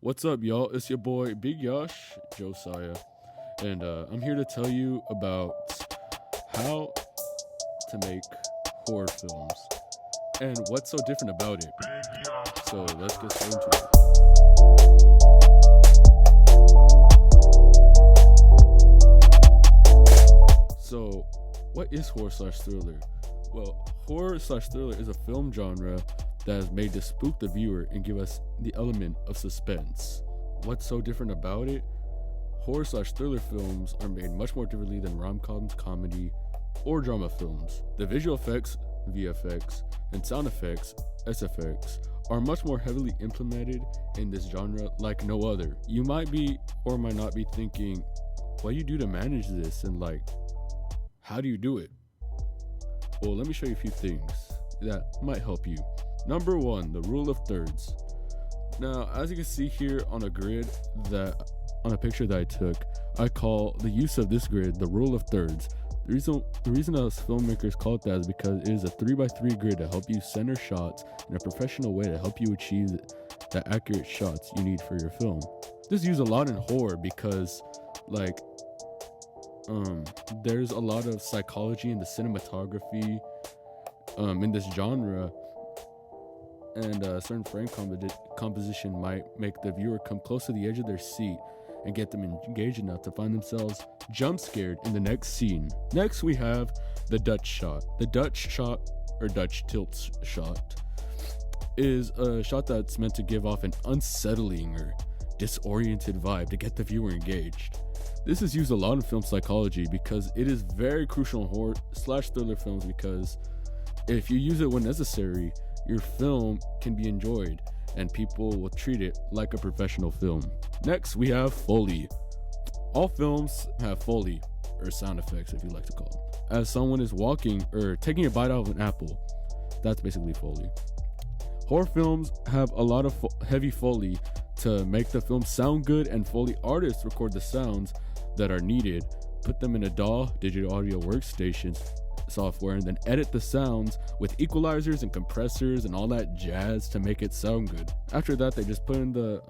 What's up, y'all? It's your boy BIGyash07, and I'm here to tell you about how to make horror films and what's so different about it. So let's get straight into it. So, what is horror/thriller? Well, horror/thriller is a film genre that is made to spook the viewer and give us the element of suspense. What's so different about it? Horror/thriller films are made much more differently than rom-coms, comedy, or drama films. The visual effects, VFX, and sound effects, SFX, are much more heavily implemented in this genre like no other. You might be or might not be thinking, what do you do to manage this, and how do you do it? Well, let me show you a few things that might help you. Number 1, the rule of thirds. Now, as you can see here on a grid on a picture that I took, I call the use of this grid the rule of thirds. The reason us filmmakers call it that is because it is a 3x3 grid to help you center shots in a professional way to help you achieve the accurate shots you need for your film. This is used a lot in horror because there's a lot of psychology in the cinematography in this genre, and a certain frame composition might make the viewer come close to the edge of their seat and get them engaged enough to find themselves jump scared in the next scene. Next, we have the Dutch shot. The Dutch shot, or Dutch tilt shot, is a shot that's meant to give off an unsettling or disoriented vibe to get the viewer engaged. This is used a lot in film psychology because it is very crucial in horror/thriller films, because if you use it when necessary, your film can be enjoyed and people will treat it like a professional film. Next, we have Foley. All films have Foley, or sound effects if you like to call them. As someone is walking or taking a bite out of an apple, that's basically Foley. Horror films have a lot of heavy Foley to make the film sound good, and Foley artists record the sounds that are needed, put them in a DAW, digital audio workstation software, and then edit the sounds with equalizers and compressors and all that jazz to make it sound good. After that, they just put in the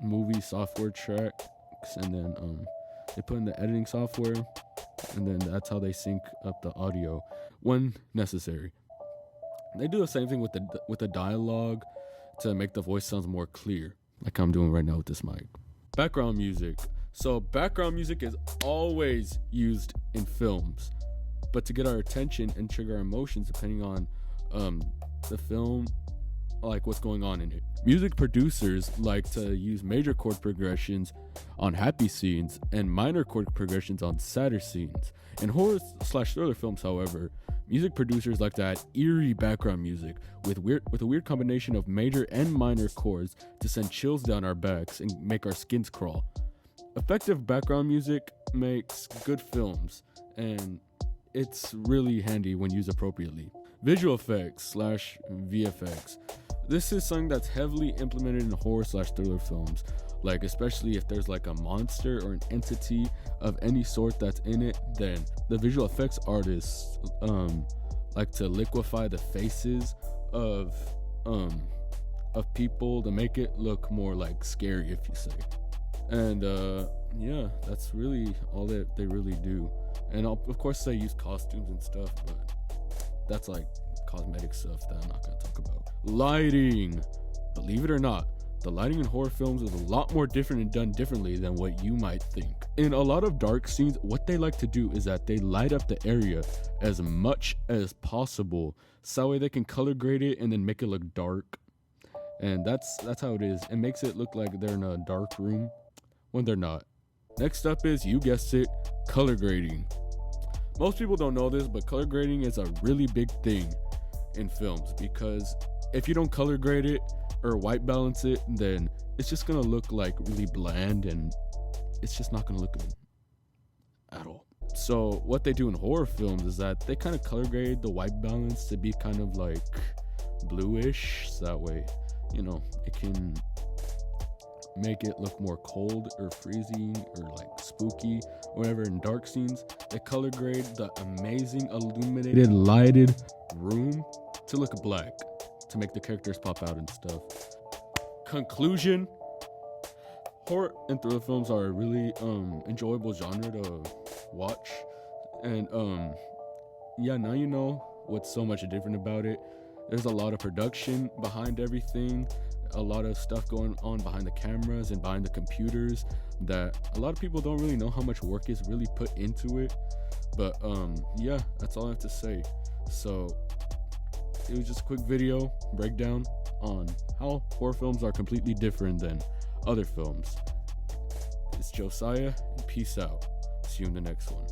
movie software tracks, and then they put in the editing software, and then that's how they sync up the audio when necessary. They do the same thing with the dialogue to make the voice sounds more clear, like I'm doing right now with this mic. Background music. So background music is always used in films, but to get our attention and trigger our emotions depending on the film, like what's going on in it. Music producers like to use major chord progressions on happy scenes and minor chord progressions on sadder scenes. In horror/thriller films, however, music producers like to add eerie background music with a weird combination of major and minor chords to send chills down our backs and make our skins crawl. Effective background music makes good films, and it's really handy when used appropriately. Visual effects/VFX. This is something that's heavily implemented in horror/thriller films, especially if there's a monster or an entity of any sort that's in it. Then the visual effects artists like to liquefy the faces of people to make it look more scary, if you say. And yeah, that's really all that they really do. And of course they use costumes and stuff, but that's cosmetic stuff that I'm not going to talk about. Lighting. Believe it or not, the lighting in horror films is a lot more different and done differently than what you might think. In a lot of dark scenes, what they like to do is that they light up the area as much as possible, so that way they can color grade it and then make it look dark. And that's how it is. It makes it look like they're in a dark room when they're not. Next up is, you guessed it, color grading. Most people don't know this, but color grading is a really big thing in films, because if you don't color grade it or white balance it, then it's just gonna look really bland, and it's just not gonna look good at all. So what they do in horror films is that they kind of color grade the white balance to be kind of bluish, so that way it can make it look more cold or freezing or spooky or whatever. In dark scenes, they color grade the amazing illuminated lighted room to look black to make the characters pop out and stuff. Conclusion, Horror and thriller films are a really enjoyable genre to watch, and now you know what's so much different about it. There's a lot of production behind everything, a lot of stuff going on behind the cameras and behind the computers that a lot of people don't really know how much work is really put into it. But that's all I have to say. So it was just a quick video breakdown on how horror films are completely different than other films. It's Josiah, and peace out. See you in the next one.